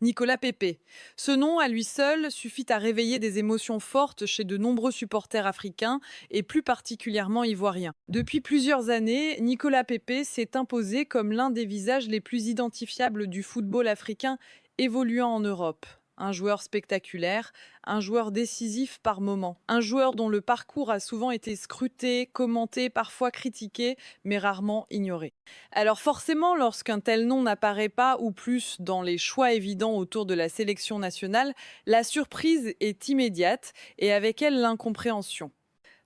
Nicolas Pepe. Ce nom, à lui seul, suffit à réveiller des émotions fortes chez de nombreux supporters africains et plus particulièrement ivoiriens. Depuis plusieurs années, Nicolas Pepe s'est imposé comme l'un des visages les plus identifiables du football africain évoluant en Europe. Un joueur spectaculaire, un joueur décisif par moments, un joueur dont le parcours a souvent été scruté, commenté, parfois critiqué, mais rarement ignoré. Alors forcément, lorsqu'un tel nom n'apparaît pas ou plus dans les choix évidents autour de la sélection nationale, la surprise est immédiate et avec elle l'incompréhension.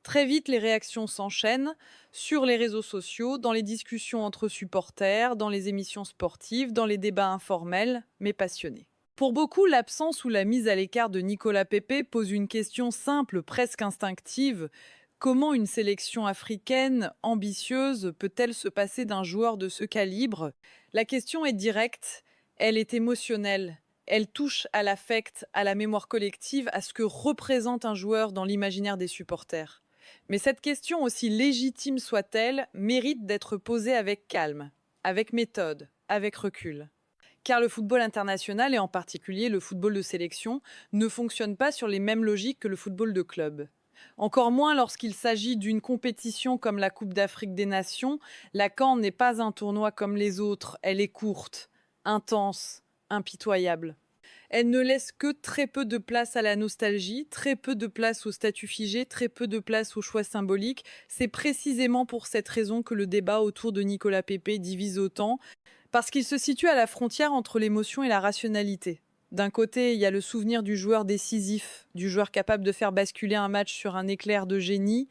Très vite, les réactions s'enchaînent sur les réseaux sociaux, dans les discussions entre supporters, dans les émissions sportives, dans les débats informels, mais passionnés. Pour beaucoup, l'absence ou la mise à l'écart de Nicolas Pepe pose une question simple, presque instinctive. Comment une sélection africaine ambitieuse peut-elle se passer d'un joueur de ce calibre? La question est directe, elle est émotionnelle, elle touche à l'affect, à la mémoire collective, à ce que représente un joueur dans l'imaginaire des supporters. Mais cette question, aussi légitime soit-elle, mérite d'être posée avec calme, avec méthode, avec recul. Car le football international, et en particulier le football de sélection, ne fonctionne pas sur les mêmes logiques que le football de club. Encore moins lorsqu'il s'agit d'une compétition comme la Coupe d'Afrique des Nations, la CAN n'est pas un tournoi comme les autres, elle est courte, intense, impitoyable. Elle ne laisse que très peu de place à la nostalgie, très peu de place au statut figé, très peu de place au choix symbolique. C'est précisément pour cette raison que le débat autour de Nicolas Pepe divise autant, parce qu'il se situe à la frontière entre l'émotion et la rationalité. D'un côté, il y a le souvenir du joueur décisif, du joueur capable de faire basculer un match sur un éclair de génie,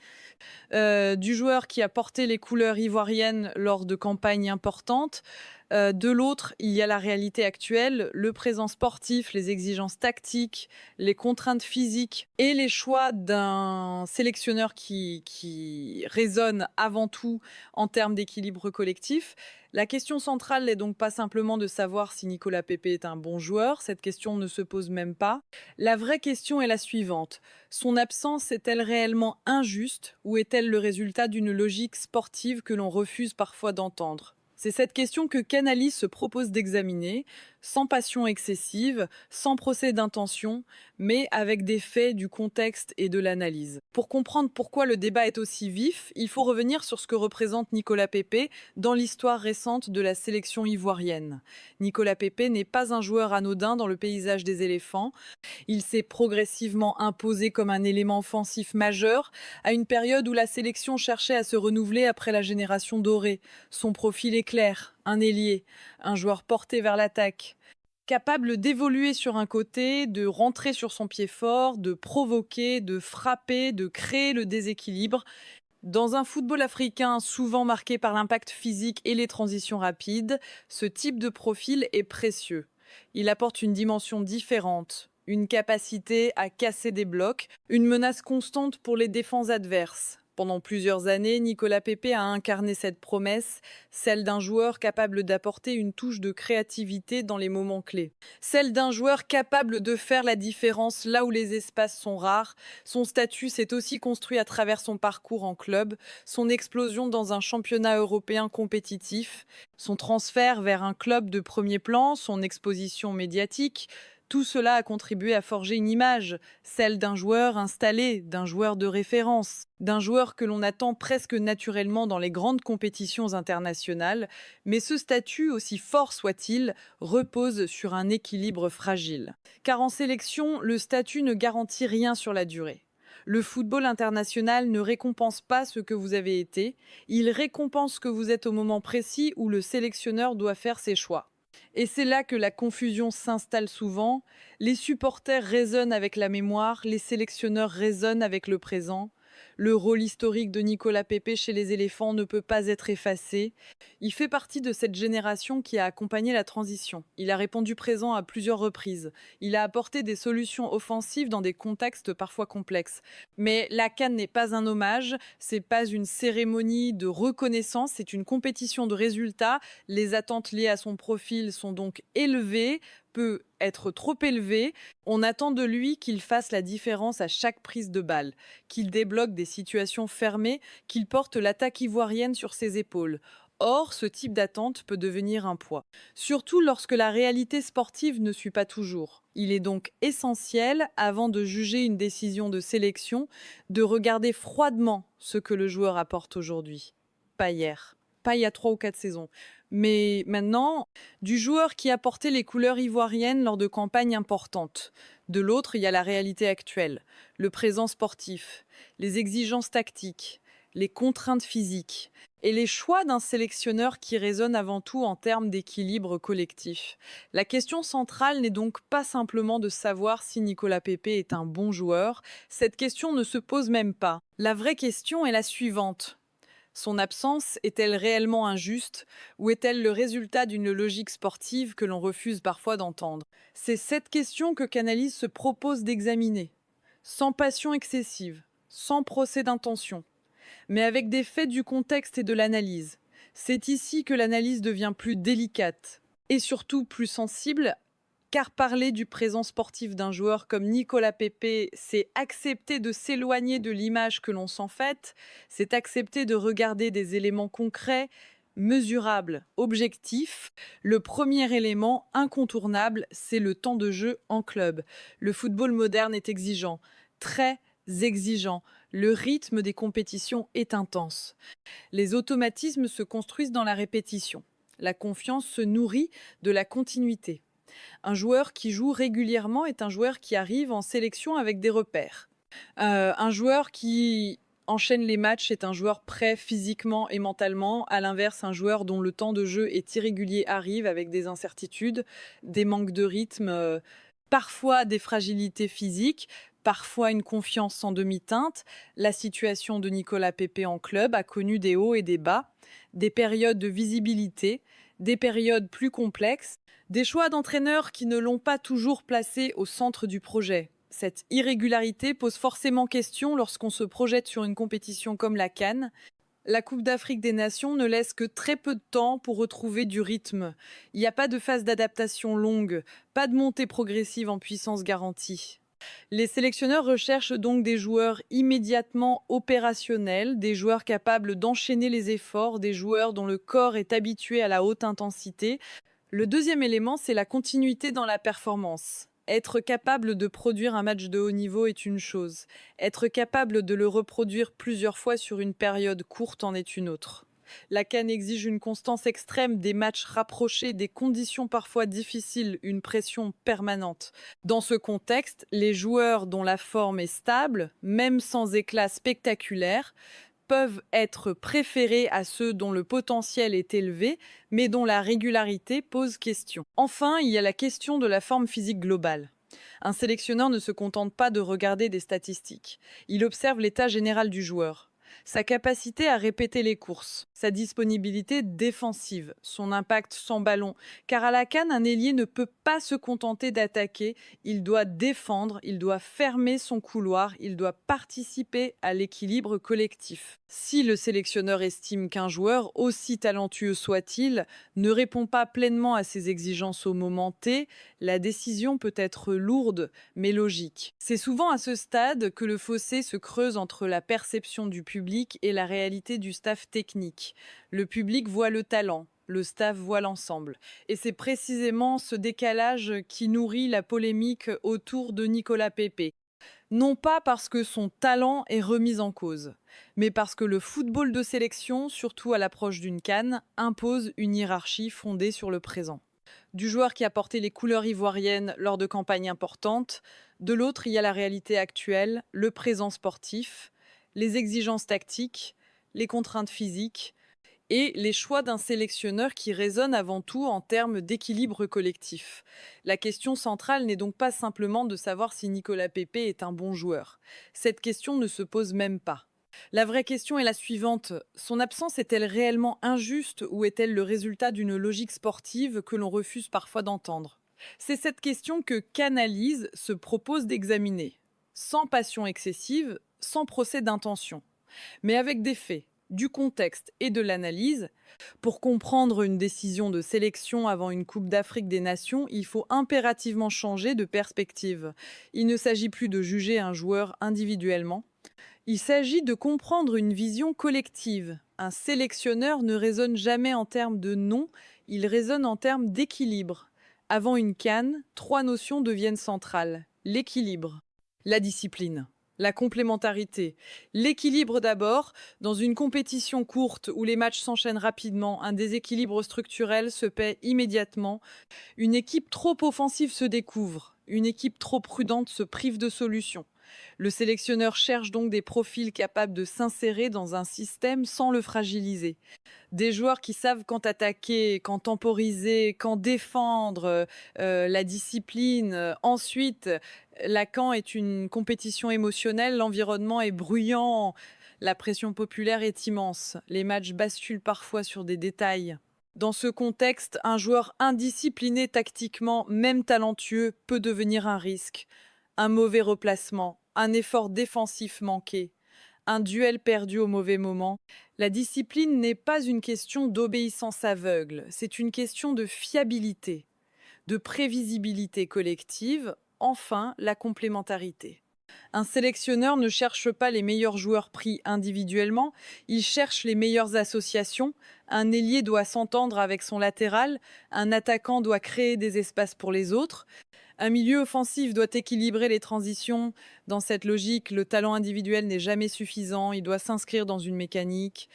du joueur qui a porté les couleurs ivoiriennes lors de campagnes importantes. De l'autre, il y a la réalité actuelle, le présent sportif, les exigences tactiques, les contraintes physiques et les choix d'un sélectionneur qui résonne avant tout en termes d'équilibre collectif. La question centrale n'est donc pas simplement de savoir si Nicolas Pepe est un bon joueur, cette question ne se pose même pas. La vraie question est la suivante. Son absence est-elle réellement injuste ou est-elle le résultat d'une logique sportive que l'on refuse parfois d'entendre? C'est cette question que Canalis se propose d'examiner, sans passion excessive, sans procès d'intention, mais avec des faits, du contexte et de l'analyse. Pour comprendre pourquoi le débat est aussi vif, il faut revenir sur ce que représente Nicolas Pepe dans l'histoire récente de la sélection ivoirienne. Nicolas Pepe n'est pas un joueur anodin dans le paysage des éléphants. Il s'est progressivement imposé comme un élément offensif majeur à une période où la sélection cherchait à se renouveler après la génération dorée. Son profil est clair, un ailier, un joueur porté vers l'attaque, capable d'évoluer sur un côté, de rentrer sur son pied fort, de provoquer, de frapper, de créer le déséquilibre. Dans un football africain souvent marqué par l'impact physique et les transitions rapides, ce type de profil est précieux. Il apporte une dimension différente, une capacité à casser des blocs, une menace constante pour les défenses adverses. Pendant plusieurs années, Nicolas Pepe a incarné cette promesse, celle d'un joueur capable d'apporter une touche de créativité dans les moments clés. Celle d'un joueur capable de faire la différence là où les espaces sont rares. Son statut s'est aussi construit à travers son parcours en club, son explosion dans un championnat européen compétitif, son transfert vers un club de premier plan, son exposition médiatique. Tout cela a contribué à forger une image, celle d'un joueur installé, d'un joueur de référence, d'un joueur que l'on attend presque naturellement dans les grandes compétitions internationales, mais ce statut, aussi fort soit-il, repose sur un équilibre fragile. Car en sélection, le statut ne garantit rien sur la durée. Le football international ne récompense pas ce que vous avez été, il récompense ce que vous êtes au moment précis où le sélectionneur doit faire ses choix. Et c'est là que la confusion s'installe souvent. Les supporters raisonnent avec la mémoire, les sélectionneurs raisonnent avec le présent. Le rôle historique de Nicolas Pepe chez les éléphants ne peut pas être effacé. Il fait partie de cette génération qui a accompagné la transition. Il a répondu présent à plusieurs reprises. Il a apporté des solutions offensives dans des contextes parfois complexes. Mais la CAN n'est pas un hommage, c'est pas une cérémonie de reconnaissance, c'est une compétition de résultats. Les attentes liées à son profil sont donc élevées, peut être trop élevées. On attend de lui qu'il fasse la différence à chaque prise de balle, qu'il débloque des situations fermées, qu'il porte l'attaque ivoirienne sur ses épaules. Or, ce type d'attente peut devenir un poids, surtout lorsque la réalité sportive ne suit pas toujours. Il est donc essentiel, avant de juger une décision de sélection, de regarder froidement ce que le joueur apporte aujourd'hui. Pas hier, pas il y a 3 ou 4 saisons, mais maintenant, du joueur qui a porté les couleurs ivoiriennes lors de campagnes importantes. De l'autre, il y a la réalité actuelle, le présent sportif, les exigences tactiques, les contraintes physiques et les choix d'un sélectionneur qui résonne avant tout en termes d'équilibre collectif. La question centrale n'est donc pas simplement de savoir si Nicolas Pepe est un bon joueur, cette question ne se pose même pas. La vraie question est la suivante. Son absence est-elle réellement injuste ou est-elle le résultat d'une logique sportive que l'on refuse parfois d'entendre? C'est cette question que Canalys se propose d'examiner, sans passion excessive, sans procès d'intention, mais avec des faits du contexte et de l'analyse. C'est ici que l'analyse devient plus délicate et surtout plus sensible, car parler du présent sportif d'un joueur comme Nicolas Pepe, c'est accepter de s'éloigner de l'image que l'on s'en fait, c'est accepter de regarder des éléments concrets, mesurables, objectifs. Le premier élément incontournable, c'est le temps de jeu en club. Le football moderne est exigeant, très exigeant. Le rythme des compétitions est intense. Les automatismes se construisent dans la répétition. La confiance se nourrit de la continuité. Un joueur qui joue régulièrement est un joueur qui arrive en sélection avec des repères. Un joueur qui enchaîne les matchs est un joueur prêt physiquement et mentalement. À l'inverse, un joueur dont le temps de jeu est irrégulier arrive avec des incertitudes, des manques de rythme, parfois des fragilités physiques, parfois une confiance en demi-teinte. La situation de Nicolas Pepe en club a connu des hauts et des bas, des périodes de visibilité, des périodes plus complexes, des choix d'entraîneurs qui ne l'ont pas toujours placé au centre du projet. Cette irrégularité pose forcément question lorsqu'on se projette sur une compétition comme la CAN. La Coupe d'Afrique des Nations ne laisse que très peu de temps pour retrouver du rythme. Il n'y a pas de phase d'adaptation longue, pas de montée progressive en puissance garantie. Les sélectionneurs recherchent donc des joueurs immédiatement opérationnels, des joueurs capables d'enchaîner les efforts, des joueurs dont le corps est habitué à la haute intensité. Le deuxième élément, c'est la continuité dans la performance. Être capable de produire un match de haut niveau est une chose. Être capable de le reproduire plusieurs fois sur une période courte en est une autre. La CAN exige une constance extrême, des matchs rapprochés, des conditions parfois difficiles, une pression permanente. Dans ce contexte, les joueurs dont la forme est stable, même sans éclat spectaculaire, peuvent être préférés à ceux dont le potentiel est élevé, mais dont la régularité pose question. Enfin, il y a la question de la forme physique globale. Un sélectionneur ne se contente pas de regarder des statistiques. Il observe l'état général du joueur, sa capacité à répéter les courses, sa disponibilité défensive, son impact sans ballon. Car à la CAN, un ailier ne peut pas se contenter d'attaquer, il doit défendre, il doit fermer son couloir, il doit participer à l'équilibre collectif. Si le sélectionneur estime qu'un joueur, aussi talentueux soit-il, ne répond pas pleinement à ses exigences au moment T, la décision peut être lourde mais logique. C'est souvent à ce stade que le fossé se creuse entre la perception du public et la réalité du staff technique. Le public voit le talent, le staff voit l'ensemble. Et c'est précisément ce décalage qui nourrit la polémique autour de Nicolas Pepe. Non pas parce que son talent est remis en cause, mais parce que le football de sélection, surtout à l'approche d'une CAN, impose une hiérarchie fondée sur le présent. Du joueur qui a porté les couleurs ivoiriennes lors de campagnes importantes, de l'autre il y a la réalité actuelle, le présent sportif, les exigences tactiques, les contraintes physiques et les choix d'un sélectionneur qui résonne avant tout en termes d'équilibre collectif. La question centrale n'est donc pas simplement de savoir si Nicolas Pepe est un bon joueur. Cette question ne se pose même pas. La vraie question est la suivante. Son absence est-elle réellement injuste ou est-elle le résultat d'une logique sportive que l'on refuse parfois d'entendre? C'est cette question que Canalys se propose d'examiner, sans passion excessive, sans procès d'intention, mais avec des faits, du contexte et de l'analyse. Pour comprendre une décision de sélection avant une Coupe d'Afrique des Nations, il faut impérativement changer de perspective. Il ne s'agit plus de juger un joueur individuellement, il s'agit de comprendre une vision collective, Un sélectionneur ne raisonne jamais en termes de nom, il raisonne en termes d'équilibre. Avant une CAN, 3 notions deviennent centrales. L'équilibre, la discipline, la complémentarité. L'équilibre d'abord, dans une compétition courte où les matchs s'enchaînent rapidement, un déséquilibre structurel se paie immédiatement. Une équipe trop offensive se découvre, une équipe trop prudente se prive de solutions. Le sélectionneur cherche donc des profils capables de s'insérer dans un système sans le fragiliser. Des joueurs qui savent quand attaquer, quand temporiser, quand défendre, la discipline. Ensuite, la CAN est une compétition émotionnelle, l'environnement est bruyant, la pression populaire est immense. Les matchs basculent parfois sur des détails. Dans ce contexte, un joueur indiscipliné tactiquement, même talentueux, peut devenir un risque. Un mauvais replacement, un effort défensif manqué, un duel perdu au mauvais moment. La discipline n'est pas une question d'obéissance aveugle, c'est une question de fiabilité, de prévisibilité collective, enfin la complémentarité. Un sélectionneur ne cherche pas les meilleurs joueurs pris individuellement, il cherche les meilleures associations. Un ailier doit s'entendre avec son latéral, un attaquant doit créer des espaces pour les autres. Un milieu offensif doit équilibrer les transitions. Dans cette logique, le talent individuel n'est jamais suffisant, il doit s'inscrire dans une mécanique.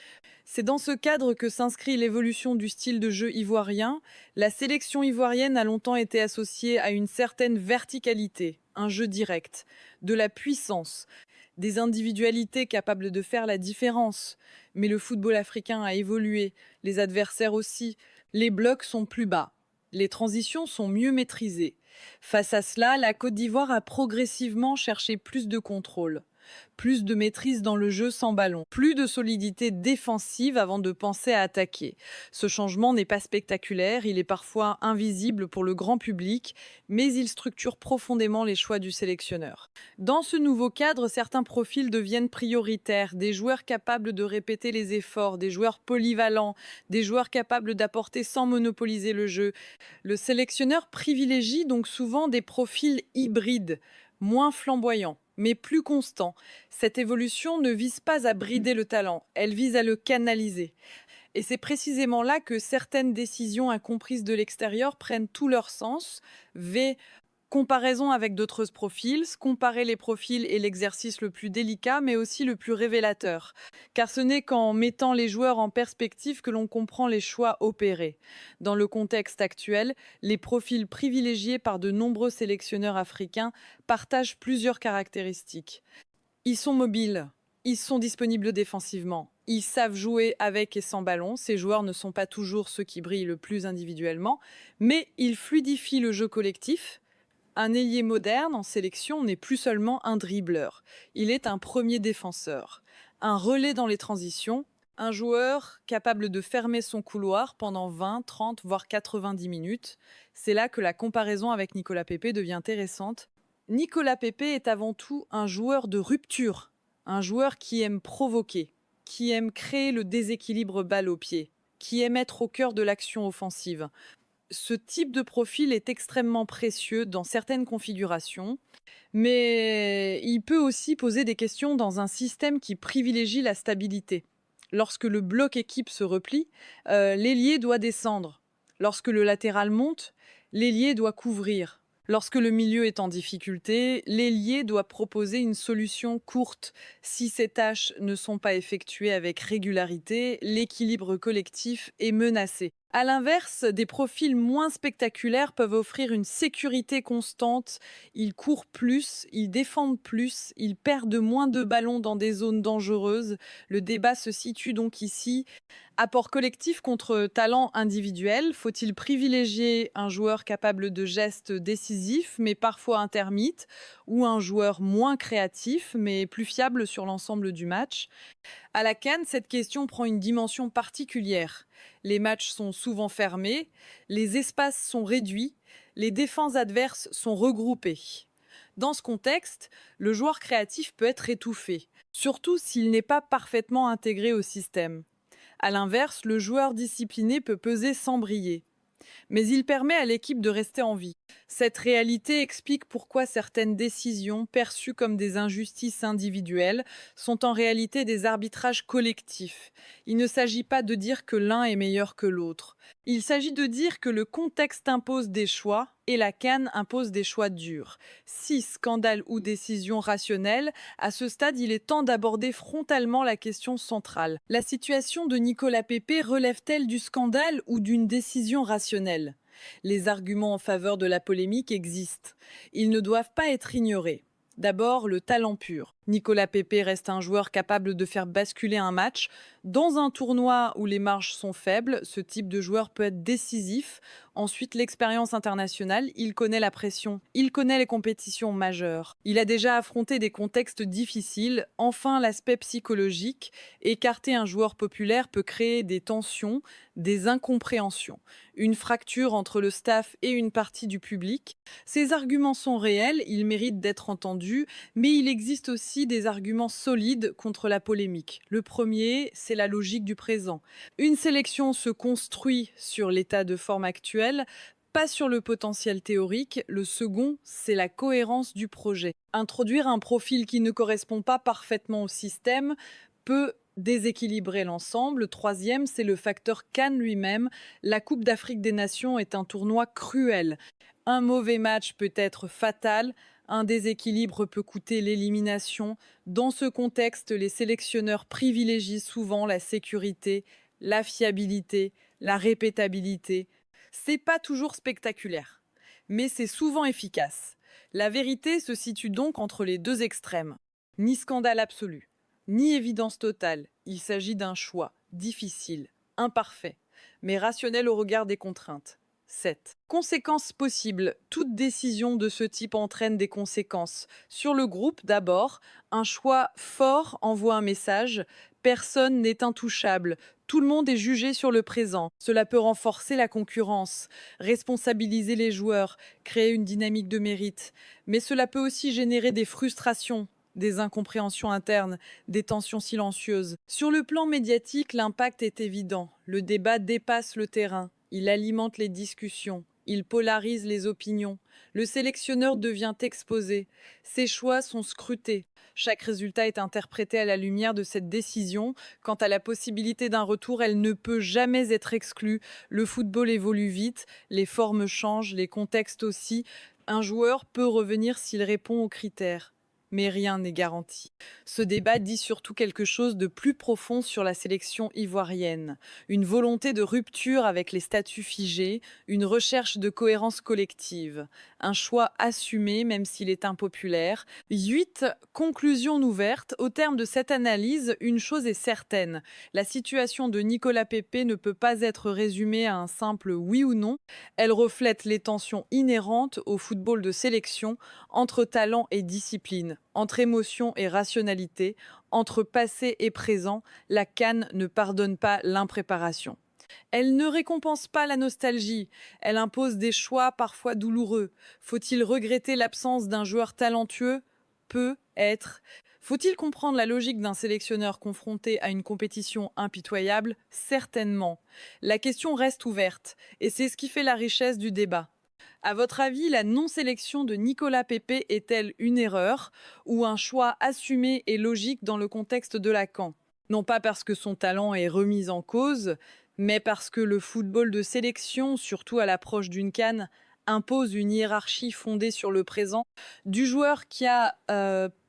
C'est dans ce cadre que s'inscrit l'évolution du style de jeu ivoirien. La sélection ivoirienne a longtemps été associée à une certaine verticalité, un jeu direct, de la puissance, des individualités capables de faire la différence. Mais le football africain a évolué, les adversaires aussi. Les blocs sont plus bas, les transitions sont mieux maîtrisées. Face à cela, la Côte d'Ivoire a progressivement cherché plus de contrôle, plus de maîtrise dans le jeu sans ballon, plus de solidité défensive avant de penser à attaquer. Ce changement n'est pas spectaculaire, il est parfois invisible pour le grand public, mais il structure profondément les choix du sélectionneur. Dans ce nouveau cadre, certains profils deviennent prioritaires, des joueurs capables de répéter les efforts, des joueurs polyvalents, des joueurs capables d'apporter sans monopoliser le jeu. Le sélectionneur privilégie donc souvent des profils hybrides, moins flamboyants, mais plus constants. Cette évolution ne vise pas à brider le talent, elle vise à le canaliser. Et c'est précisément là que certaines décisions incomprises de l'extérieur prennent tout leur sens. Comparaison avec d'autres profils, comparer les profils est l'exercice le plus délicat mais aussi le plus révélateur. Car ce n'est qu'en mettant les joueurs en perspective que l'on comprend les choix opérés. Dans le contexte actuel, les profils privilégiés par de nombreux sélectionneurs africains partagent plusieurs caractéristiques. Ils sont mobiles, ils sont disponibles défensivement, ils savent jouer avec et sans ballon. Ces joueurs ne sont pas toujours ceux qui brillent le plus individuellement, mais ils fluidifient le jeu collectif. Un ailier moderne en sélection n'est plus seulement un dribbleur, il est un premier défenseur, un relais dans les transitions, un joueur capable de fermer son couloir pendant 20, 30, voire 90 minutes. C'est là que la comparaison avec Nicolas Pepe devient intéressante. Nicolas Pepe est avant tout un joueur de rupture, un joueur qui aime provoquer, qui aime créer le déséquilibre balle au pied, qui aime être au cœur de l'action offensive. Ce type de profil est extrêmement précieux dans certaines configurations, mais il peut aussi poser des questions dans un système qui privilégie la stabilité. Lorsque le bloc équipe se replie, l'ailier doit descendre. Lorsque le latéral monte, l'ailier doit couvrir. Lorsque le milieu est en difficulté, l'ailier doit proposer une solution courte. Si ces tâches ne sont pas effectuées avec régularité, l'équilibre collectif est menacé. À l'inverse, des profils moins spectaculaires peuvent offrir une sécurité constante. Ils courent plus, ils défendent plus, ils perdent moins de ballons dans des zones dangereuses. Le débat se situe donc ici. Apport collectif contre talent individuel. Faut-il privilégier un joueur capable de gestes décisifs mais parfois intermites, ou un joueur moins créatif mais plus fiable sur l'ensemble du match? À la CAN, cette question prend une dimension particulière. Les matchs sont souvent fermés, les espaces sont réduits, les défenses adverses sont regroupées. Dans ce contexte, le joueur créatif peut être étouffé, surtout s'il n'est pas parfaitement intégré au système. À l'inverse, le joueur discipliné peut peser sans briller. mais il permet à l'équipe de rester en vie. Cette réalité explique pourquoi certaines décisions perçues comme des injustices individuelles sont en réalité des arbitrages collectifs. Il ne s'agit pas de dire que l'un est meilleur que l'autre. Il s'agit de dire que le contexte impose des choix et la CAN impose des choix durs. Si scandale ou décision rationnelle, à ce stade, il est temps d'aborder frontalement la question centrale. La situation de Nicolas Pepe relève-t-elle du scandale ou d'une décision rationnelle? Les arguments en faveur de la polémique existent. Ils ne doivent pas être ignorés. D'abord, le talent pur. Nicolas Pepe reste un joueur capable de faire basculer un match. Dans un tournoi où les marges sont faibles, ce type de joueur peut être décisif. Ensuite, l'expérience internationale, il connaît la pression, il connaît les compétitions majeures. Il a déjà affronté des contextes difficiles. Enfin, l'aspect psychologique. Écarter un joueur populaire peut créer des tensions, des incompréhensions, une fracture entre le staff et une partie du public. Ces arguments sont réels, ils méritent d'être entendus, mais il existe aussi des arguments solides contre la polémique. Le premier, c'est la logique du présent. Une sélection se construit sur l'état de forme actuel, pas sur le potentiel théorique. Le second, c'est la cohérence du projet. Introduire un profil qui ne correspond pas parfaitement au système peut déséquilibrer l'ensemble. Le troisième, c'est le facteur CAN lui-même. La Coupe d'Afrique des Nations est un tournoi cruel. Un mauvais match peut être fatal, un déséquilibre peut coûter l'élimination. Dans ce contexte, les sélectionneurs privilégient souvent la sécurité, la fiabilité, la répétabilité. C'est pas toujours spectaculaire, mais c'est souvent efficace. La vérité se situe donc entre les deux extrêmes. Ni scandale absolu, ni évidence totale. Il s'agit d'un choix difficile, imparfait, mais rationnel au regard des contraintes. 7. Conséquences possibles. Toute décision de ce type entraîne des conséquences. Sur le groupe, d'abord, un choix fort envoie un message. Personne n'est intouchable. Tout le monde est jugé sur le présent. Cela peut renforcer la concurrence, responsabiliser les joueurs, créer une dynamique de mérite. Mais cela peut aussi générer des frustrations, des incompréhensions internes, des tensions silencieuses. Sur le plan médiatique, l'impact est évident. Le débat dépasse le terrain. Il alimente les discussions, il polarise les opinions. Le sélectionneur devient exposé. Ses choix sont scrutés. Chaque résultat est interprété à la lumière de cette décision. Quant à la possibilité d'un retour, elle ne peut jamais être exclue. Le football évolue vite, les formes changent, les contextes aussi. Un joueur peut revenir s'il répond aux critères. Mais rien n'est garanti. Ce débat dit surtout quelque chose de plus profond sur la sélection ivoirienne. Une volonté de rupture avec les statuts figés, une recherche de cohérence collective. Un choix assumé même s'il est impopulaire. 8. Conclusion ouverte. Au terme de cette analyse, une chose est certaine. La situation de Nicolas Pepe ne peut pas être résumée à un simple oui ou non. Elle reflète les tensions inhérentes au football de sélection entre talent et discipline, entre émotion et rationalité, entre passé et présent. La CAN ne pardonne pas l'impréparation. Elle ne récompense pas la nostalgie, elle impose des choix parfois douloureux. Faut-il regretter l'absence d'un joueur talentueux? Peut-être. Faut-il comprendre la logique d'un sélectionneur confronté à une compétition impitoyable? Certainement. La question reste ouverte, et c'est ce qui fait la richesse du débat. À votre avis, la non-sélection de Nicolas Pepe est-elle une erreur ou un choix assumé et logique dans le contexte de la CAN? Non pas parce que son talent est remis en cause, mais parce que le football de sélection, surtout à l'approche d'une CAN, impose une hiérarchie fondée sur le présent. Du joueur qui a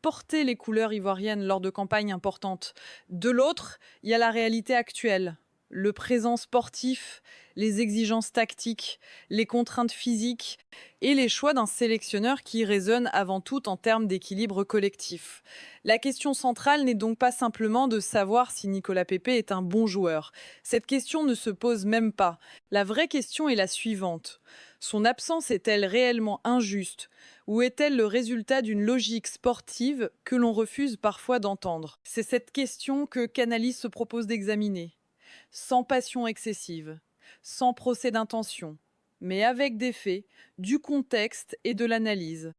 porté les couleurs ivoiriennes lors de campagnes importantes. De l'autre, il y a la réalité actuelle. Le présent sportif, les exigences tactiques, les contraintes physiques et les choix d'un sélectionneur qui résonnent avant tout en termes d'équilibre collectif. La question centrale n'est donc pas simplement de savoir si Nicolas Pepe est un bon joueur. Cette question ne se pose même pas. La vraie question est la suivante. Son absence est-elle réellement injuste ou est-elle le résultat d'une logique sportive que l'on refuse parfois d'entendre? C'est cette question que Canalys se propose d'examiner. Sans passion excessive, sans procès d'intention, mais avec des faits, du contexte et de l'analyse.